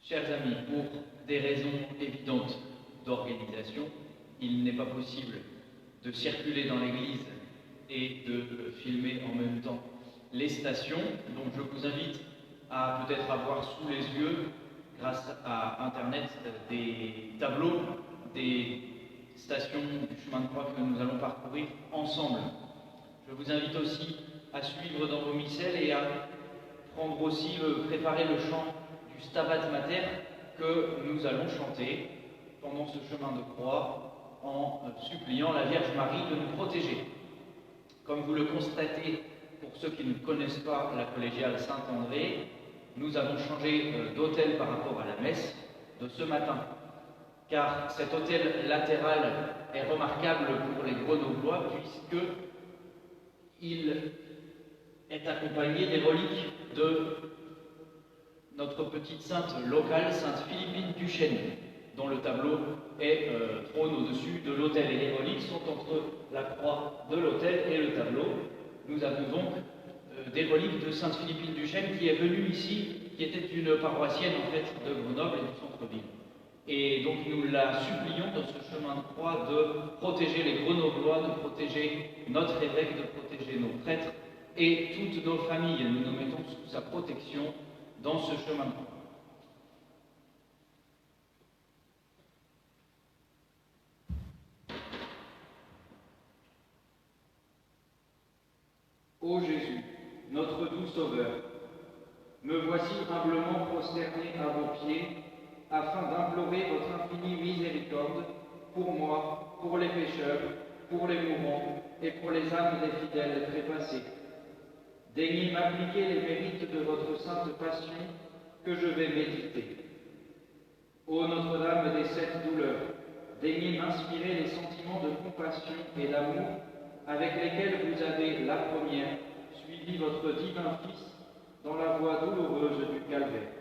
Chers amis, pour des raisons évidentes d'organisation, il n'est pas possible de circuler dans l'église et de filmer en même temps les stations. Donc je vous invite à peut-être avoir sous les yeux, grâce à Internet, des tableaux des stations du chemin de croix que nous allons parcourir ensemble. Je vous invite aussi à suivre dans vos missels et à prendre aussi, préparer le chant du Stabat Mater que nous allons chanter pendant ce chemin de croix en suppliant la Vierge Marie de nous protéger. Comme vous le constatez, pour ceux qui ne connaissent pas la collégiale Saint-André, nous avons changé d'autel par rapport à la messe de ce matin, car cet autel latéral est remarquable pour les Grenoblois puisqu'il est accompagné des reliques de notre petite sainte locale, sainte Philippine du Chêne, dont le tableau trône au-dessus de l'autel. Et les reliques sont entre la croix de l'autel et le tableau. Nous avons donc des reliques de sainte Philippine du Chêne qui est venue ici, qui était une paroissienne en fait de Grenoble et du centre-ville. Et donc nous la supplions dans ce chemin de croix de protéger les Grenoblois, de protéger notre évêque, de protéger nos prêtres et toutes nos familles. Nous nous mettons sous sa protection dans ce chemin de croix. Ô Jésus, notre doux Sauveur, me voici humblement prosterné à vos pieds, afin d'implorer votre infinie miséricorde pour moi, pour les pécheurs, pour les mourants et pour les âmes des fidèles trépassés. Daignez m'appliquer les mérites de votre sainte passion que je vais méditer. Ô Notre-Dame des sept douleurs, daignez m'inspirer les sentiments de compassion et d'amour avec lesquels vous avez, la première, suivi votre divin Fils dans la voie douloureuse du calvaire.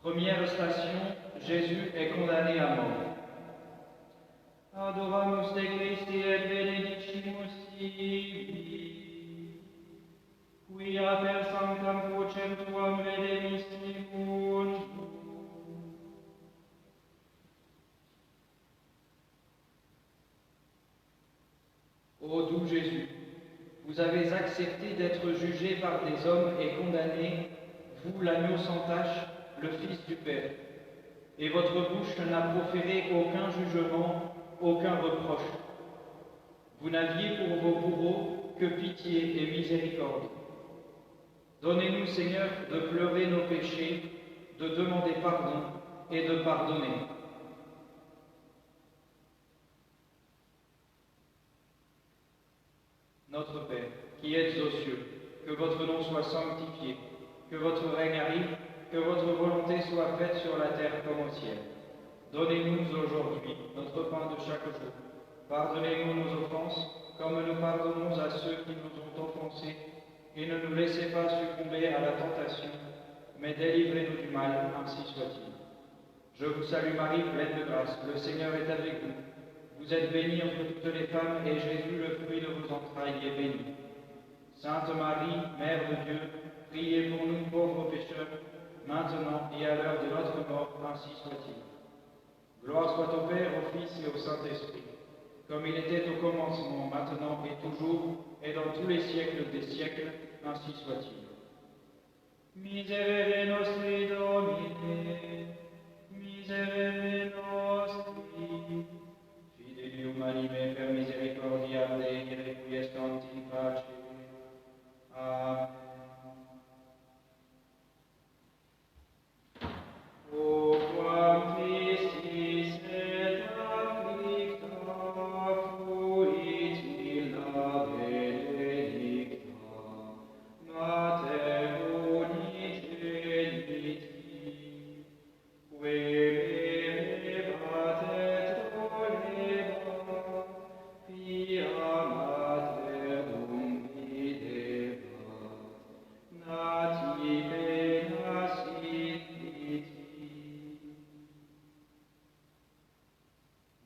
Première station, Jésus est condamné à mort. Adoramus te Christi et benedicimus tibi, quia per sanctam vocem tuam redemistimus. Ô doux Jésus, vous avez accepté d'être jugé par des hommes et condamné, vous l'agneau sans tache, le Fils du Père, et votre bouche n'a proféré aucun jugement, aucun reproche. Vous n'aviez pour vos bourreaux que pitié et miséricorde. Donnez-nous, Seigneur, de pleurer nos péchés, de demander pardon et de pardonner. Notre Père, qui êtes aux cieux, que votre nom soit sanctifié, que votre règne arrive, que votre volonté soit faite sur la terre comme au ciel. Donnez-nous aujourd'hui notre pain de chaque jour. Pardonnez-nous nos offenses, comme nous pardonnons à ceux qui nous ont offensés, et ne nous laissez pas succomber à la tentation, mais délivrez-nous du mal, ainsi soit-il. Je vous salue Marie, pleine de grâce, le Seigneur est avec vous. Vous êtes bénie entre toutes les femmes, et Jésus, le fruit de vos entrailles, est béni. Sainte Marie, Mère de Dieu, priez pour nous pauvres pécheurs, maintenant et à l'heure de notre mort, ainsi soit-il. Gloire soit au Père, au Fils et au Saint-Esprit, comme il était au commencement, maintenant et toujours, et dans tous les siècles des siècles, ainsi soit-il. Miserere nostri Domine, miserere nostri, fidelium anime per misericordia Dei, requiescant in pace. Amen. O quam tristis et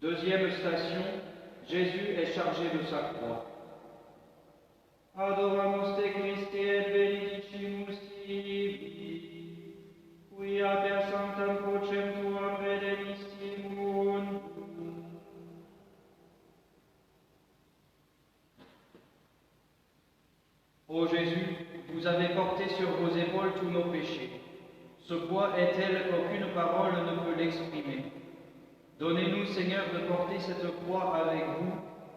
Deuxième station, Jésus est chargé de sa croix. Adoramus te Christe et benedicimus tibi, quia per sanctam crucem tuam redemistimun. Ô Jésus, vous avez porté sur vos épaules tous nos péchés. Ce poids est tel qu'aucune parole ne peut l'exprimer. Donnez-nous, Seigneur, de porter cette croix avec vous,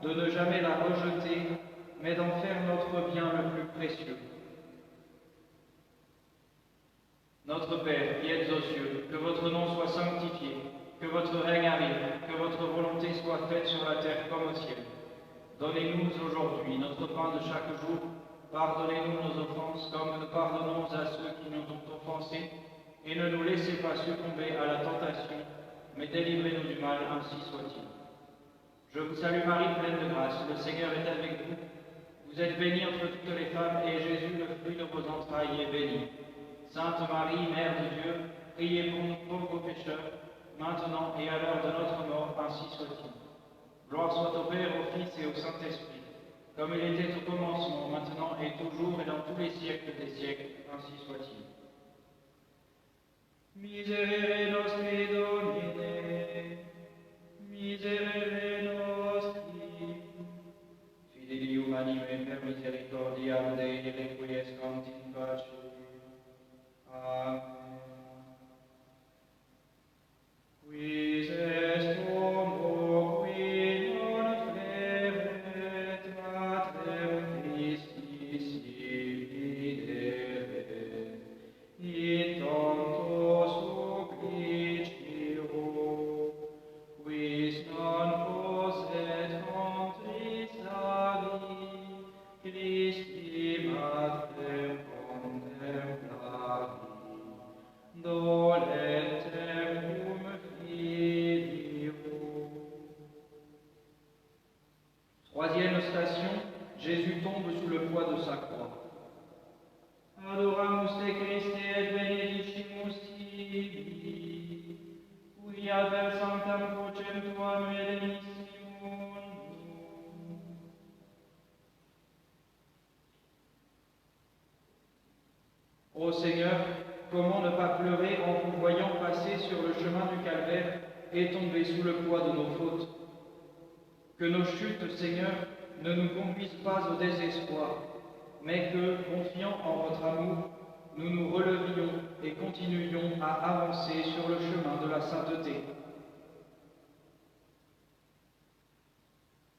de ne jamais la rejeter, mais d'en faire notre bien le plus précieux. Notre Père, qui êtes aux cieux, que votre nom soit sanctifié, que votre règne arrive, que votre volonté soit faite sur la terre comme au ciel. Donnez-nous aujourd'hui notre pain de chaque jour. Pardonnez-nous nos offenses, comme nous pardonnons à ceux qui nous ont offensés, et ne nous laissez pas succomber à la tentation, mais délivrez-nous du mal, ainsi soit-il. Je vous salue Marie, pleine de grâce, le Seigneur est avec vous. Vous êtes bénie entre toutes les femmes, et Jésus, le fruit de vos entrailles, est béni. Sainte Marie, Mère de Dieu, priez pour nous pauvres pécheurs, maintenant et à l'heure de notre mort, ainsi soit-il. Gloire soit au Père, au Fils et au Saint-Esprit, comme il était au commencement, maintenant et toujours, et dans tous les siècles des siècles, ainsi soit-il. Miserere nostri Domine, miserere nostri, fidelium anime per misericordiam Dei requiescant in pace. Amen. Quis est homo qui non ferret matrem Christi sibi debet, in tanto supplicio, quis non posset contris labi, Christi matrem contemplavi, dolentem cum filio. Troisième station, Jésus tombe sous le poids de sa croix. Adoramus te Christe et benedicimus tibi, quia per sanctam crucem tuam redemissimun. Ô Seigneur, comment ne pas pleurer en vous voyant passer sur le chemin du calvaire et tomber sous le poids de nos fautes? Que nos chutes, Seigneur, ne nous conduisent pas au désespoir, mais que, confiant en votre amour, nous nous relevions et continuions à avancer sur le chemin de la sainteté.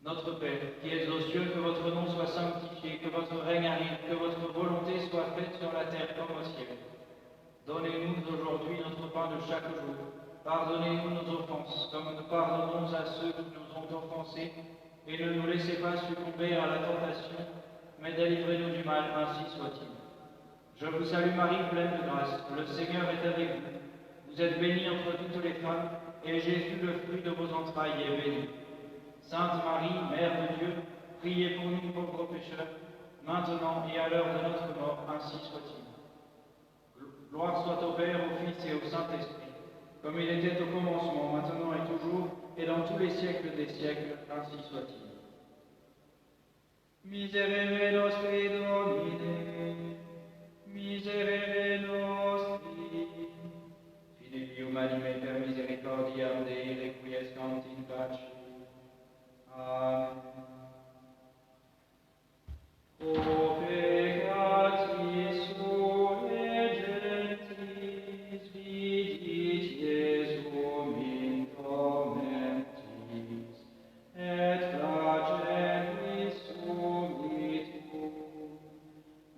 Notre Père, qui êtes aux cieux, que votre nom soit sanctifié, que votre règne arrive, que votre volonté soit faite sur la terre comme au ciel. Donnez-nous aujourd'hui notre pain de chaque jour. Pardonnez-nous nos offenses, comme nous pardonnons à ceux qui nous ont offensés, et ne nous laissez pas succomber à la tentation, mais délivrez-nous du mal, ainsi soit-il. Je vous salue Marie, pleine de grâce, le Seigneur est avec vous. Vous êtes bénie entre toutes les femmes, et Jésus, le fruit de vos entrailles, est béni. Sainte Marie, Mère de Dieu, priez pour nous pauvres pécheurs, maintenant et à l'heure de notre mort, ainsi soit-il. Gloire soit au Père, au Fils et au Saint-Esprit, comme il était au commencement, maintenant et toujours, et dans tous les siècles des siècles, ainsi soit-il. Miserere nostri Domine, miserere nostri, fidelium anime per misericordiam Dei requiescant in pace. Amen. O peccatis sue gentris, vidit Iesum in tormentis, et flagellis sumitum,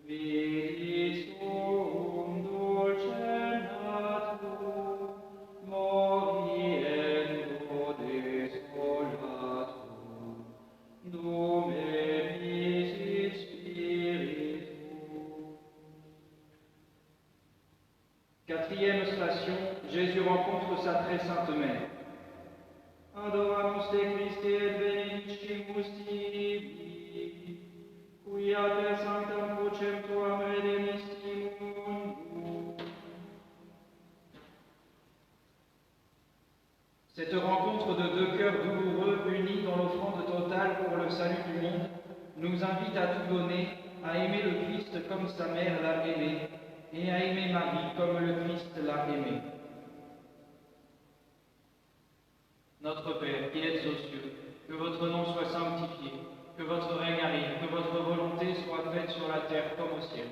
vidit suum dulcem natum, moriendo desolatum. Quatrième station, Jésus rencontre sa très sainte mère. Adoramus te Christe et benedicimus tibi, quia per sanctam crucem tuam redemistimun. Cette rencontre de deux cœurs douloureux unis dans l'offrande totale pour le salut du monde nous invite à tout donner, à aimer le Christ comme sa mère l'a aimé, et à aimer Marie comme le Christ l'a aimé. Notre Père, qui êtes aux cieux, que votre nom soit sanctifié, que votre règne arrive, que votre volonté soit faite sur la terre comme au ciel.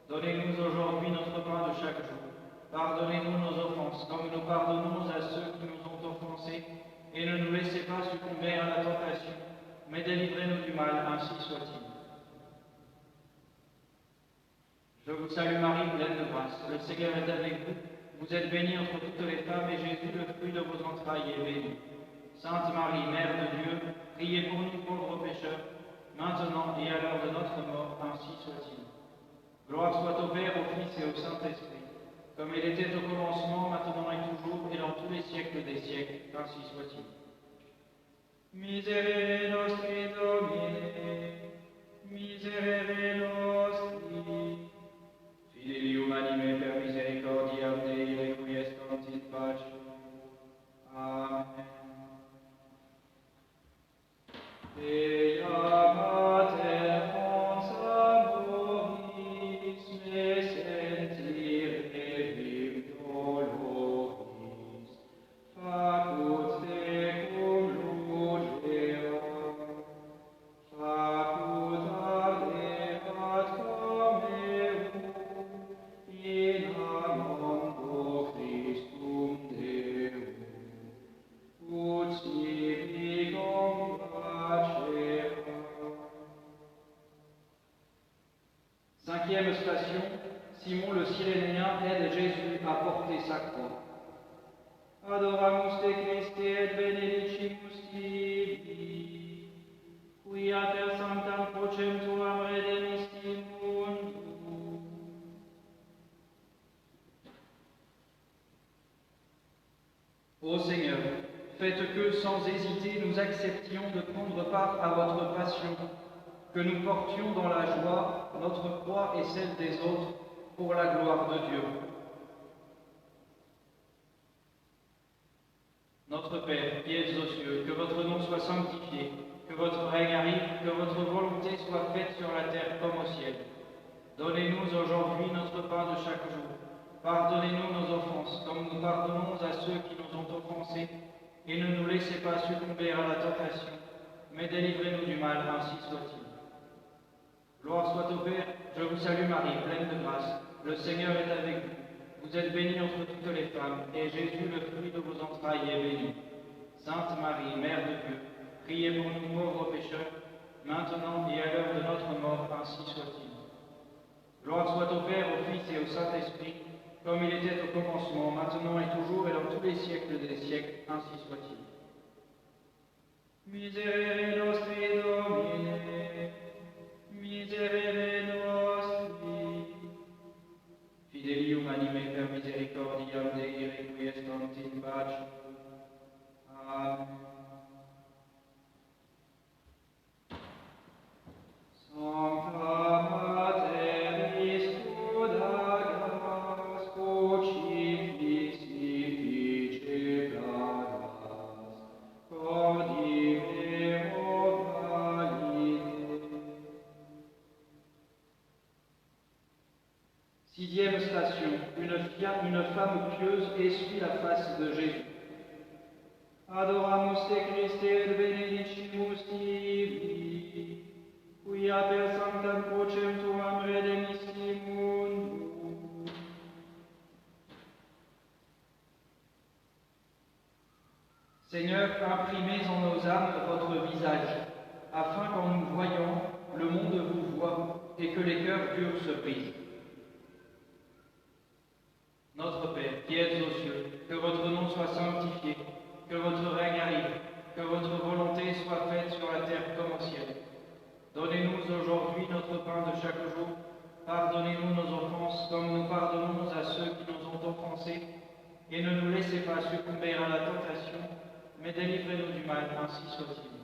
Donnez-nous aujourd'hui notre pain de chaque jour. Pardonnez-nous nos offenses, comme nous pardonnons à ceux qui nous ont offensés, et ne nous laissez pas succomber à la tentation, mais délivrez-nous du mal, ainsi soit-il. Je vous salue Marie, pleine de grâce, le Seigneur est avec vous. Vous êtes bénie entre toutes les femmes, et Jésus, le fruit de vos entrailles, est béni. Sainte Marie, Mère de Dieu, priez pour nous pauvres pécheurs, maintenant et à l'heure de notre mort, ainsi soit-il. Gloire soit au Père, au Fils et au Saint-Esprit, comme il était au commencement, maintenant et toujours, et dans tous les siècles des siècles, ainsi soit-il. Miserere nostri Domine, miserere nostri, fideli humanime per misericordiam Dei requiescant in pace. Amen. Ea mater fons amoris, me sentire vim doloris, facut tecum ludera, facut allevat comeum, in amando Christum Deum, ut sibi complaceva. Cinquième station, Simon le Cyrénéen aide Jésus à porter sa croix. Adoramus te Christe et benedicimus tibi, quia per sanctam crucem tuam redemisti mundum. Ô Seigneur, faites que, sans hésiter, nous acceptions de prendre part à votre passion, que nous portions dans la joie notre croix et celle des autres pour la gloire de Dieu. Notre Père, qui êtes aux cieux, que votre nom soit sanctifié, que votre règne arrive, que votre volonté soit faite sur la terre comme au ciel. Donnez-nous aujourd'hui notre pain de chaque jour. Pardonnez-nous nos offenses, comme nous pardonnons à ceux qui nous ont offensés, et ne nous laissez pas succomber à la tentation, mais délivrez-nous du mal, ainsi soit-il. Gloire soit au Père, je vous salue Marie, pleine de grâce, le Seigneur est avec vous. Vous êtes bénie entre toutes les femmes, et Jésus, le fruit de vos entrailles, est béni. Sainte Marie, Mère de Dieu, priez pour nous pauvres pécheurs, maintenant et à l'heure de notre mort, ainsi soit-il. Gloire soit au Père, au Fils et au Saint-Esprit, comme il était au commencement, maintenant et toujours, et dans tous les siècles des siècles, ainsi soit-il. Miserere nostri Domine, miserere nostri, fideli humanime per misericordiam Dei requiescant in pace. Amen. Sancta Materis Crudagas, crucifixi fice plagas, cordivero valide. Sixième station, une femme pieuse essuie la face de Jésus. Adoramus te Christe et benedicimus tibi, quia per sanctam crucem tuam redemisti mundum. Seigneur, imprimez en nos âmes votre visage, afin qu'en nous voyant, le monde vous voie et que les cœurs durs se brisent. Notre Père, qui êtes aux cieux, que votre nom soit sanctifié, que votre règne arrive, que votre volonté soit faite sur la terre comme au ciel. Donnez-nous aujourd'hui notre pain de chaque jour. Pardonnez-nous nos offenses, comme nous pardonnons à ceux qui nous ont offensés, et ne nous laissez pas succomber à la tentation, mais délivrez-nous du mal, ainsi soit-il.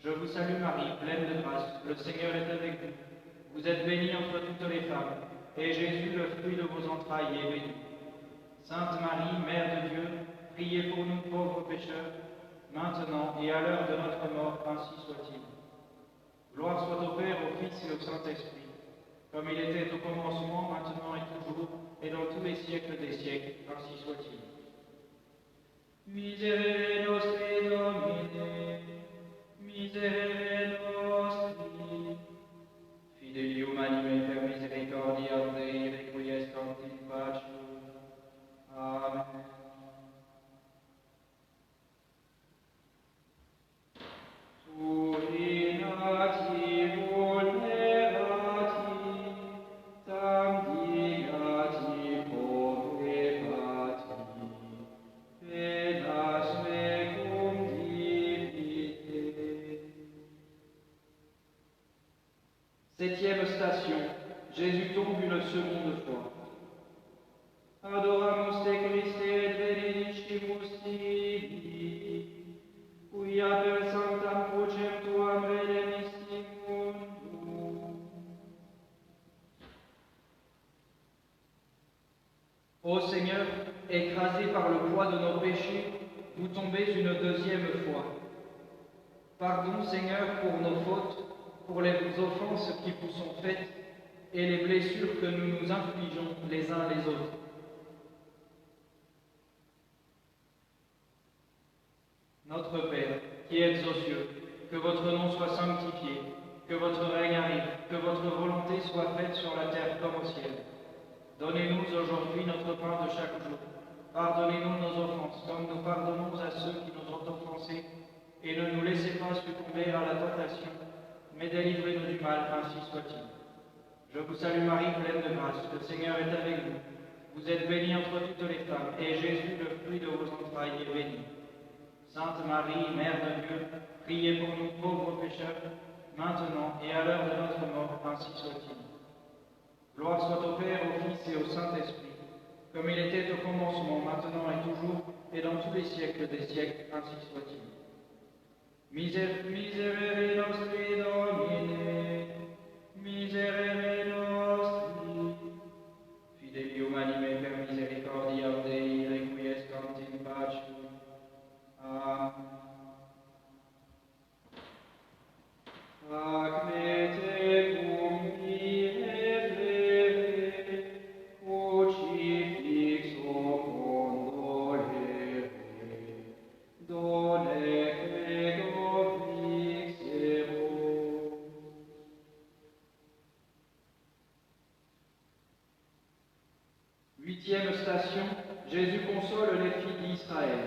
Je vous salue Marie, pleine de grâce, le Seigneur est avec vous. Vous êtes bénie entre toutes les femmes, et Jésus, le fruit de vos entrailles, est béni. Sainte Marie, Mère de Dieu, priez pour nous pauvres pécheurs, maintenant et à l'heure de notre mort, ainsi soit-il. Gloire soit au Père, au Fils et au Saint-Esprit, comme il était au commencement, maintenant et toujours, et dans tous les siècles des siècles, ainsi soit-il. Miserere nostri Domine, miserere nostri. Fidelium anime per misericordia Dei requiescant in pace. Amen. Surinati vulnerati, tam digati povepati, penas mecum divite. Septième station, Jésus tombe une seconde fois. Adoramus te Christe et benedicimus tibi, quia per sanctam crucem tuam redemisti mundum. Ô Seigneur, écrasé par le poids de nos péchés, vous tombez une deuxième fois. Pardon, Seigneur, pour nos fautes, pour les offenses qui vous sont faites et les blessures que nous nous infligeons les uns les autres. Notre Père, qui êtes aux cieux, que votre nom soit sanctifié, que votre règne arrive, que votre volonté soit faite sur la terre comme au ciel. Donnez-nous aujourd'hui notre pain de chaque jour. Pardonnez-nous nos offenses, comme nous pardonnons à ceux qui nous ont offensés, et ne nous laissez pas succomber à la tentation, mais délivrez-nous du mal, ainsi soit-il. Je vous salue Marie, pleine de grâce, le Seigneur est avec vous. Vous êtes bénie entre toutes les femmes, et Jésus, le fruit de vos entrailles, est béni. Sainte Marie, Mère de Dieu, priez pour nous pauvres pécheurs, maintenant et à l'heure de notre mort, ainsi soit-il. Gloire soit au Père, au Fils et au Saint-Esprit, comme il était au commencement, maintenant et toujours, et dans tous les siècles des siècles, ainsi soit-il. Miserere nostri Domine, miserere nostri. Fidelium anime per misericordia Dei requiescant in pace. Amen. Ac me tecum miserere, crucifixo condolere, done credo vixero. Huitième station, Jésus console les filles d'Israël.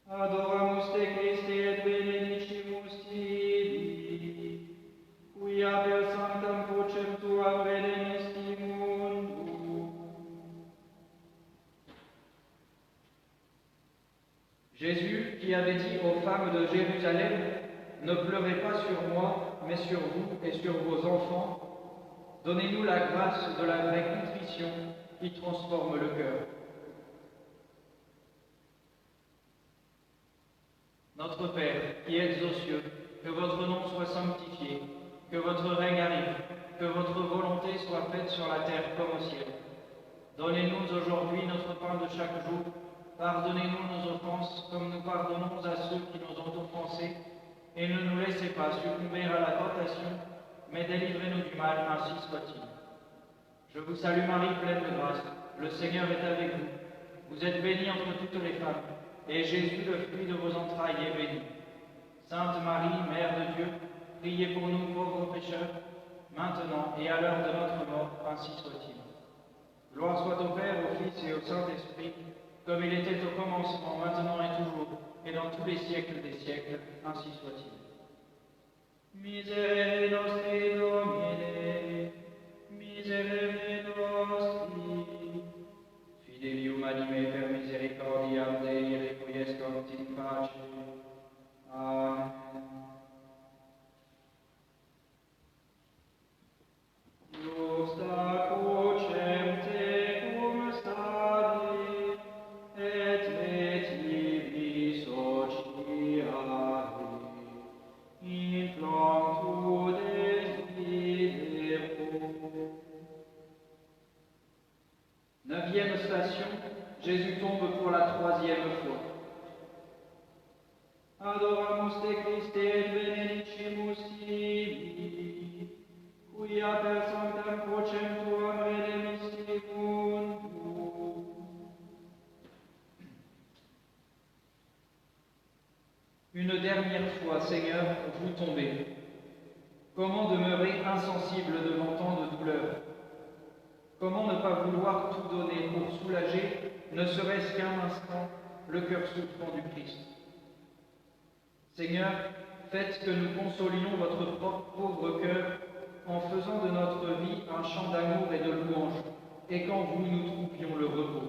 Adoramus te Christe et benedicimus tibi, quia per sanctam crucem tuam redemisti mundum. Jésus, qui avait dit aux femmes de Jérusalem, ne pleurez pas sur moi, mais sur vous et sur vos enfants, donnez-nous la grâce de la vraie contrition qui transforme le cœur. Notre Père, qui êtes aux cieux, que votre nom soit sanctifié, que votre règne arrive, que votre volonté soit faite sur la terre comme au ciel. Donnez-nous aujourd'hui notre pain de chaque jour. Pardonnez-nous nos offenses, comme nous pardonnons à ceux qui nous ont offensés, et ne nous laissez pas succomber à la tentation, mais délivrez-nous du mal, ainsi soit-il. Je vous salue Marie, pleine de grâce, le Seigneur est avec vous. Vous êtes bénie entre toutes les femmes, et Jésus, le fruit de vos entrailles, est béni. Sainte Marie, Mère de Dieu, priez pour nous pauvres pécheurs, maintenant et à l'heure de notre mort, ainsi soit-il. Gloire soit au Père, au Fils et au Saint-Esprit, comme il était au commencement, maintenant et toujours, et dans tous les siècles des siècles, ainsi soit-il. Miserere nostri Domine, miserere nostri. Fidelium anime per misericordiam Dei requiescant in pace. Amen. Justa crucem tecum stavi, et me tibi sociari, in flanctu desidero. Moste Christe et benedicimus tibi, quia per sanctam crucem tuam redemisti mundum. Une dernière fois, Seigneur, vous tombez. Comment demeurer insensible devant tant de douleurs? Comment ne pas vouloir tout donner pour soulager, ne serait-ce qu'un instant, le cœur souffrant du Christ? Seigneur, faites que nous consolions votre pauvre cœur en faisant de notre vie un chant d'amour et de louange, et qu'en vous nous trouvions le repos.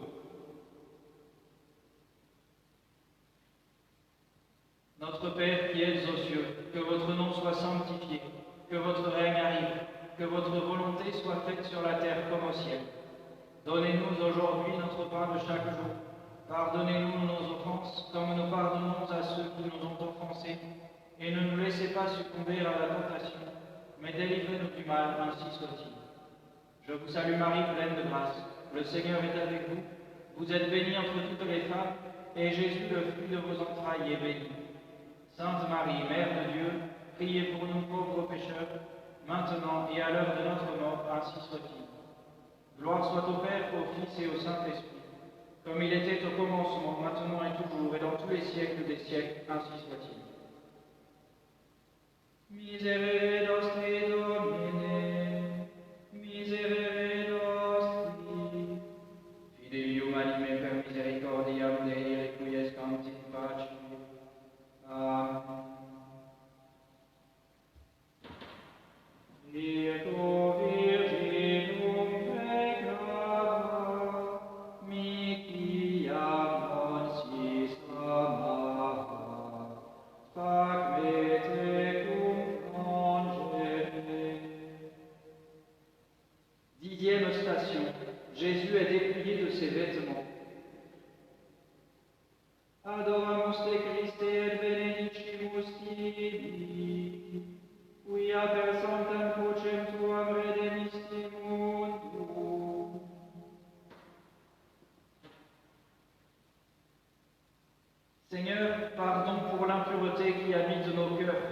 Notre Père qui êtes aux cieux, que votre nom soit sanctifié, que votre règne arrive, que votre volonté soit faite sur la terre comme au ciel. Donnez-nous aujourd'hui notre pain de chaque jour. Pardonnez-nous nos offenses, comme nous pardonnons à ceux qui nous ont offensés, et ne nous laissez pas succomber à la tentation, mais délivrez-nous du mal, ainsi soit-il. Je vous salue Marie, pleine de grâce. Le Seigneur est avec vous. Vous êtes bénie entre toutes les femmes, et Jésus, le fruit de vos entrailles, est béni. Sainte Marie, Mère de Dieu, priez pour nous pauvres pécheurs, maintenant et à l'heure de notre mort, ainsi soit-il. Gloire soit au Père, au Fils et au Saint-Esprit, comme il était au commencement, maintenant et toujours, et dans tous les siècles des siècles, ainsi soit-il. Miserere nostri Domine, miserere nostri, fidelium anime per misericordiam Dei requiescant in pace. Amen. Ego Virginum pecata, micia non si amava, fac me tecum frangere. Dixième station. Jésus est dépouillé de ses vêtements. Adoramus te Christe et benedicimus tibi, quia per sanctam crucem tuam redemisti mundum. Seigneur, pardon pour l'impureté qui habite nos cœurs,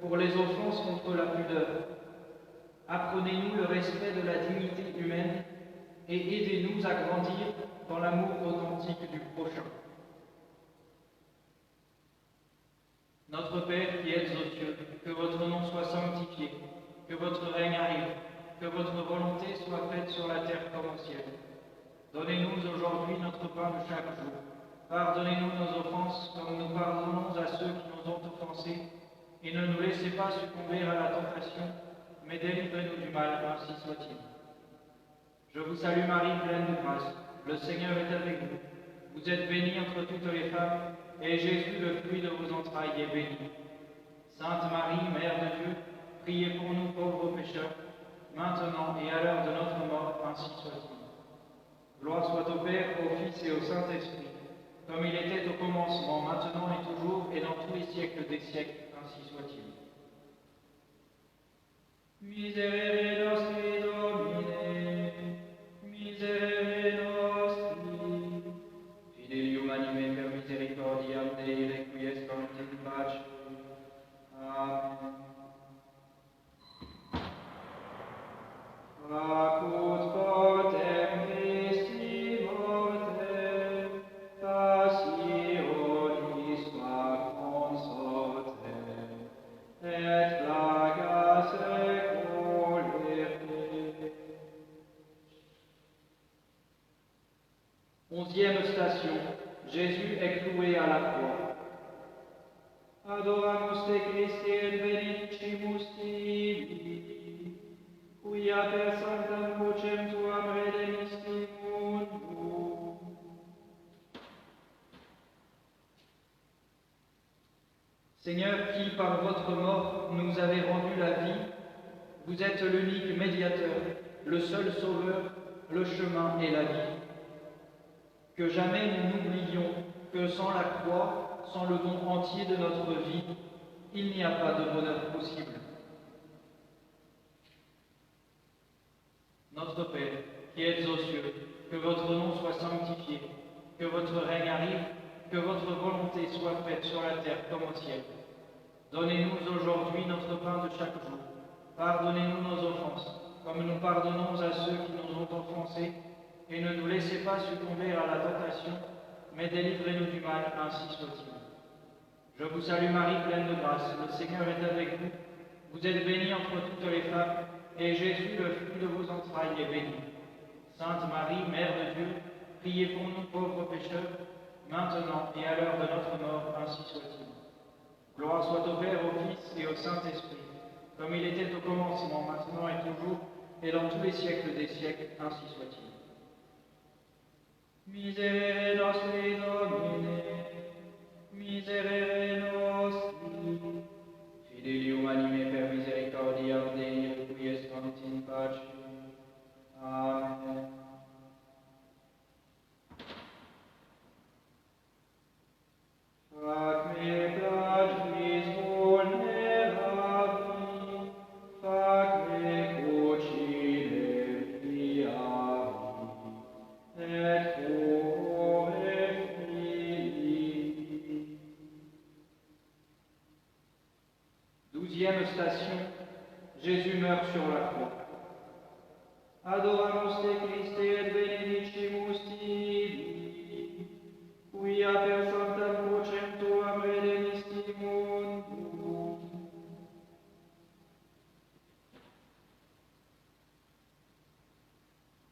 pour les offenses contre la pudeur. Apprenez-nous le respect de la dignité humaine et aidez-nous à grandir dans l'amour authentique du prochain. Notre Père qui êtes aux cieux, que votre nom soit sanctifié, que votre règne arrive, que votre volonté soit faite sur la terre comme au ciel. Donnez-nous aujourd'hui notre pain de chaque jour. Pardonnez-nous nos offenses comme nous pardonnons à ceux qui nous ont offensés, et ne nous laissez pas succomber à la tentation, mais délivrez-nous du mal, ainsi soit-il. Je vous salue Marie, pleine de grâce. Le Seigneur est avec vous. Vous êtes bénie entre toutes les femmes, et Jésus, le fruit de vos entrailles, est béni. Sainte Marie, Mère de Dieu, priez pour nous pauvres pécheurs, maintenant et à l'heure de notre mort, ainsi soit-il. Gloire soit au Père, au Fils et au Saint-Esprit, comme il était au commencement, maintenant et toujours, et dans tous les siècles des siècles, ainsi soit-il. Miserere nostri Domine, miserere nostri, fidelium anime per misericordiam Dei requiescant in pace. Amen. Acut portem Christi morte, passionis sua consorte, et plagas recolere. 11e station. Jésus est cloué à la croix. Adoramus te Christe et benedicimus tibi, quia per sanctam crucem tuam redemisti mundum. Seigneur, qui par votre mort nous avez rendu la vie, vous êtes l'unique médiateur, le seul sauveur, le chemin et la vie. Que jamais nous n'oublions que sans la croix, sans le don entier de notre vie, il n'y a pas de bonheur possible. Notre Père, qui êtes aux cieux, que votre nom soit sanctifié, que votre règne arrive, que votre volonté soit faite sur la terre comme au ciel. Donnez-nous aujourd'hui notre pain de chaque jour. Pardonnez-nous nos offenses, comme nous pardonnons à ceux qui nous ont offensés, et ne nous laissez pas succomber à la tentation, mais délivrez-nous du mal, ainsi soit-il. Je vous salue Marie, pleine de grâce, le Seigneur est avec vous. Vous êtes bénie entre toutes les femmes, et Jésus, le fruit de vos entrailles, est béni. Sainte Marie, Mère de Dieu, priez pour nous pauvres pécheurs, maintenant et à l'heure de notre mort, ainsi soit-il. Gloire soit au Père, au Fils et au Saint-Esprit, comme il était au commencement, maintenant et toujours, et dans tous les siècles des siècles, ainsi soit-il. Miserere nostri Domine, miserere nostri, fidelium anime per misericordiam Dei requiescant in pace. Amen. Fac me plagis vulneravi, fac me cocide fiavi, et core fili. 12e station, Jésus meurt sur la croix. Adoramus te Christe et benedicimus tibi, quia per sanctam crucem tuam redemistimun.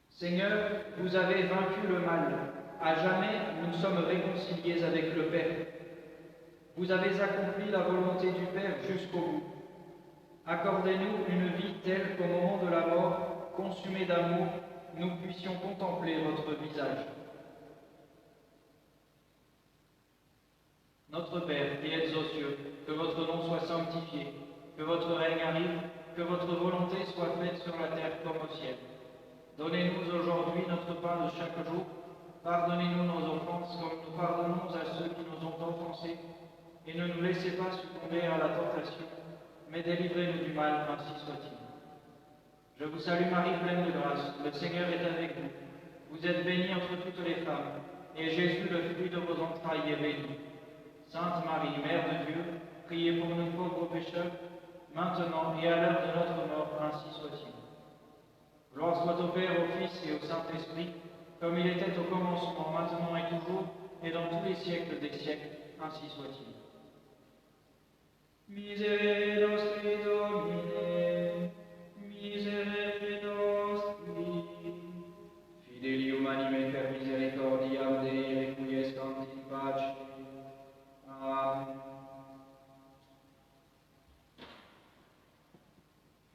Seigneur, vous avez vaincu le mal. À jamais, nous sommes réconciliés avec le Père. Vous avez accompli la volonté du Père jusqu'au bout. Accordez-nous une vie telle qu'au moment de la mort, consumés d'amour, nous puissions contempler votre visage. Notre Père, qui êtes aux cieux, que votre nom soit sanctifié, que votre règne arrive, que votre volonté soit faite sur la terre comme au ciel. Donnez-nous aujourd'hui notre pain de chaque jour. Pardonnez-nous nos offenses comme nous pardonnons à ceux qui nous ont offensés. Et ne nous laissez pas succomber à la tentation, mais délivrez-nous du mal, ainsi soit-il. Je vous salue Marie, pleine de grâce, le Seigneur est avec vous. Vous êtes bénie entre toutes les femmes, et Jésus, le fruit de vos entrailles, est béni. Sainte Marie, Mère de Dieu, priez pour nous pauvres pécheurs, maintenant et à l'heure de notre mort, ainsi soit-il. Gloire soit au Père, au Fils et au Saint-Esprit, comme il était au commencement, maintenant et toujours, et dans tous les siècles des siècles, ainsi soit-il. Miserere nostri Domine, miserere nostri, fidelium anime per misericordiam Dei requiescant in pace. Amen.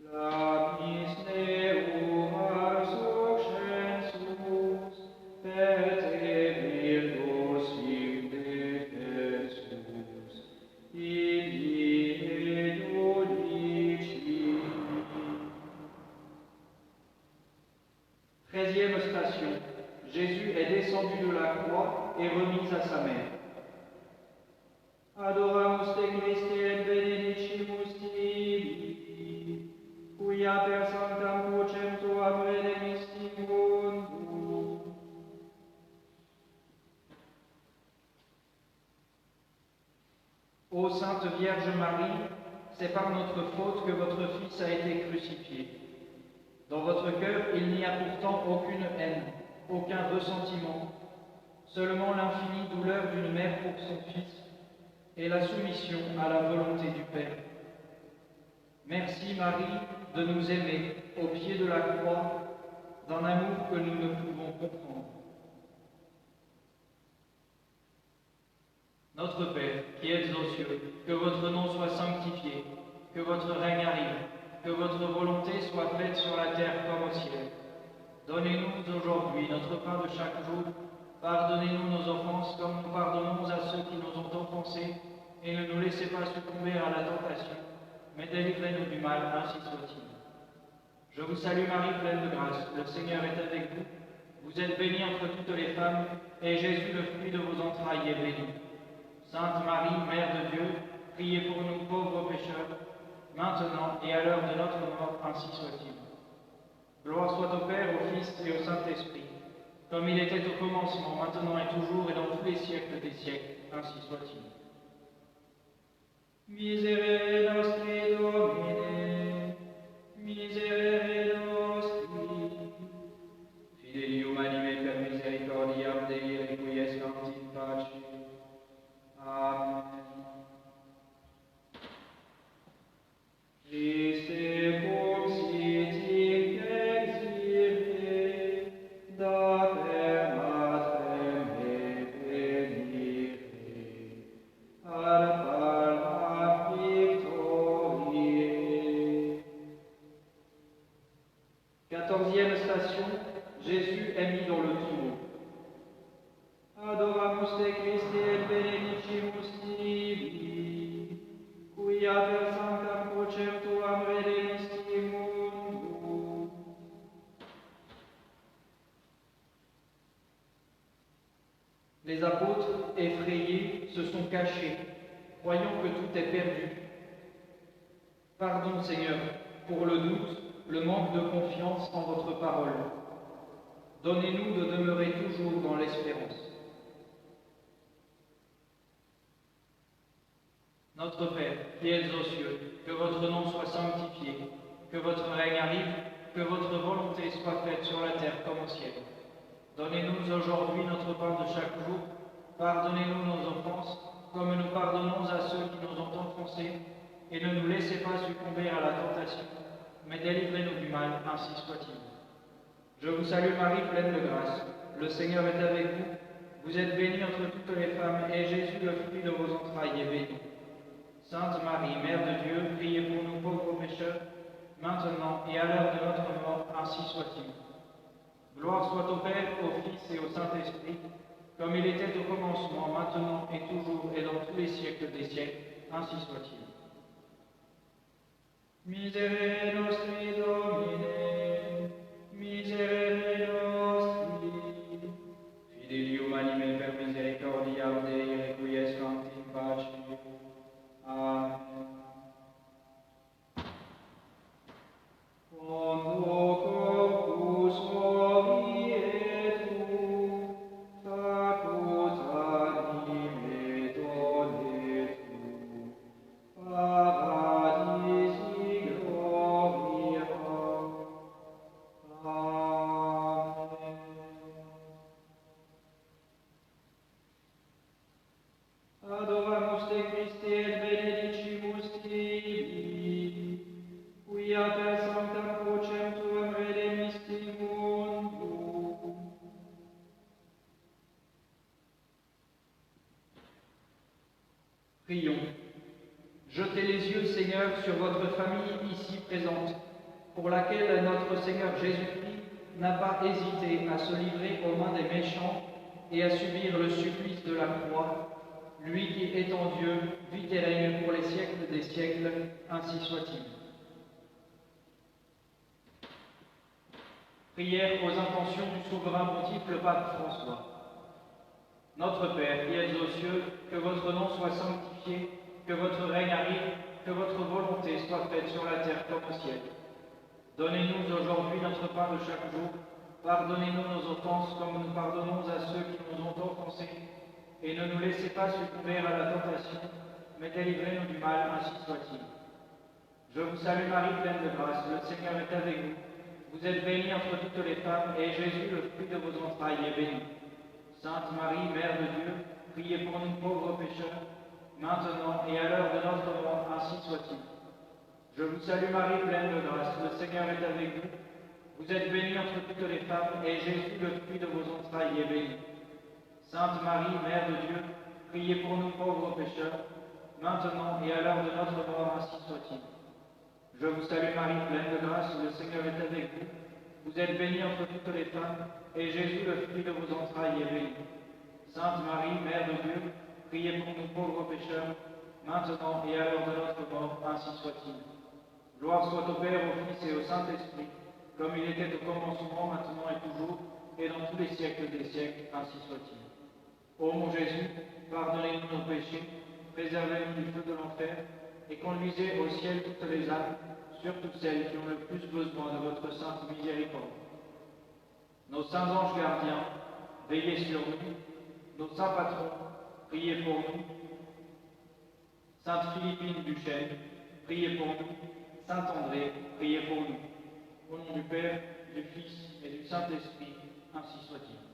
Labis Deum arsuccensus, per te virgo sic defensus, Idii judici. 13e station. Jésus est descendu de la croix et remis à sa mère. Adoramus te Christe et benedicimus tibi, quia per sanctam crucem tuam redemistimun. Ô Sainte Vierge Marie, c'est par notre faute que votre Fils a été crucifié. Dans votre cœur, il n'y a pourtant aucune haine, aucun ressentiment, seulement l'infinie douleur d'une mère pour son Fils et la soumission à la volonté du Père. Merci Marie de nous aimer au pied de la croix d'un amour que nous ne pouvons comprendre. Notre Père, qui êtes aux cieux, que votre nom soit sanctifié, que votre règne arrive, que votre volonté soit faite sur la terre comme au ciel. Donnez-nous aujourd'hui notre pain de chaque jour. Pardonnez-nous nos offenses comme nous pardonnons à ceux qui nous ont offensés, et ne nous laissez pas succomber à la tentation, mais délivrez-nous du mal, ainsi soit-il. Je vous salue Marie, pleine de grâce, le Seigneur est avec vous. Vous êtes bénie entre toutes les femmes, et Jésus, le fruit de vos entrailles, est béni. Sainte Marie, Mère de Dieu, priez pour nous pauvres pécheurs, maintenant et à l'heure de notre mort, ainsi soit-il. Gloire soit au Père, au Fils et au Saint-Esprit, comme il était au commencement, maintenant et toujours, et dans tous les siècles des siècles, ainsi soit-il. Miserere nostri, Domine, miserere nostri. Fidelium anime per misericordiam Dei requiescant in pace. Amen. Christe cum sit in exile, da per matrem venire, ad palma victoriae. 14e station, Jésus est mis dans le tombeau. Adoramus te Christe et benedicimus tibi, quia per sanctam crucem tuam redemisti mundum. Les apôtres, effrayés, se sont cachés, croyant que tout est perdu. Pardon, Seigneur, pour le doute, le manque de confiance en votre parole. Donnez-nous de demeurer toujours dans l'espérance. Notre Père, qui êtes aux cieux, que votre nom soit sanctifié, que votre règne arrive, que votre volonté soit faite sur la terre comme au ciel. Donnez-nous aujourd'hui notre pain de chaque jour. Pardonnez-nous nos offenses, comme nous pardonnons à ceux qui nous ont offensés, et ne nous laissez pas succomber à la tentation, mais délivrez-nous du mal, ainsi soit-il. Je vous salue Marie, pleine de grâce. Le Seigneur est avec vous. Vous êtes bénie entre toutes les femmes, et Jésus, le fruit de vos entrailles, est béni. Sainte Marie, Mère de Dieu, priez pour nous pauvres pécheurs, maintenant et à l'heure de notre mort, ainsi soit-il. Gloire soit au Père, au Fils et au Saint-Esprit, comme il était au commencement, maintenant et toujours et dans tous les siècles des siècles, ainsi soit-il. Miserere nostri, Domine, miserere nostri. Fidelium anime per misericordiam Dei requiescant in pace. Amen. Quando corpus movietur, facut anime donetur, paradisi gloria. Amen. Adoramus te Christe et benedicimus tibi, quia per sanctam crucem tuam redemisti mundum. Prions. Jetez les yeux, Seigneur, sur votre famille ici présente, pour laquelle notre Seigneur Jésus-Christ n'a pas hésité à se livrer aux mains des méchants et à subir le supplice de la croix, lui qui, étant Dieu, vit et règne pour les siècles des siècles, ainsi soit-il. Prière aux intentions du souverain pontife le pape François. Notre Père, qui êtes aux cieux, que votre nom soit sanctifié, que votre règne arrive, que votre volonté soit faite sur la terre comme au ciel. Donnez-nous aujourd'hui notre pain de chaque jour. Pardonnez-nous nos offenses comme nous pardonnons à ceux qui nous ont offensés. Et ne nous laissez pas succomber à la tentation, mais délivrez-nous du mal, ainsi soit-il. Je vous salue Marie, pleine de grâce, le Seigneur est avec vous. Vous êtes bénie entre toutes les femmes, et Jésus, le fruit de vos entrailles, est béni. Sainte Marie, Mère de Dieu, priez pour nous pauvres pécheurs, maintenant et à l'heure de notre mort, ainsi soit-il. Je vous salue Marie, pleine de grâce, le Seigneur est avec vous. Vous êtes bénie entre toutes les femmes, et Jésus, le fruit de vos entrailles, est béni. Sainte Marie, Mère de Dieu, priez pour nous pauvres pécheurs, maintenant et à l'heure de notre mort, ainsi soit-il. Je vous salue Marie, pleine de grâce, le Seigneur est avec vous. Vous êtes bénie entre toutes les femmes, et Jésus, le fruit de vos entrailles, est béni. Sainte Marie, Mère de Dieu, priez pour nous pauvres pécheurs, maintenant et à l'heure de notre mort, ainsi soit-il. Gloire soit au Père, au Fils et au Saint-Esprit, comme il était au commencement, maintenant et toujours, et dans tous les siècles des siècles, ainsi soit-il. Ô mon Jésus, pardonnez-nous nos péchés, préservez-nous du feu de l'enfer, et conduisez au ciel toutes les âmes, surtout celles qui ont le plus besoin de votre sainte miséricorde. Nos saints anges gardiens, veillez sur nous. Nos saints patrons, priez pour nous. Sainte Philippine Duchesne, priez pour nous. Saint André, priez pour nous. Au nom du Père, du Fils et du Saint-Esprit, ainsi soit-il.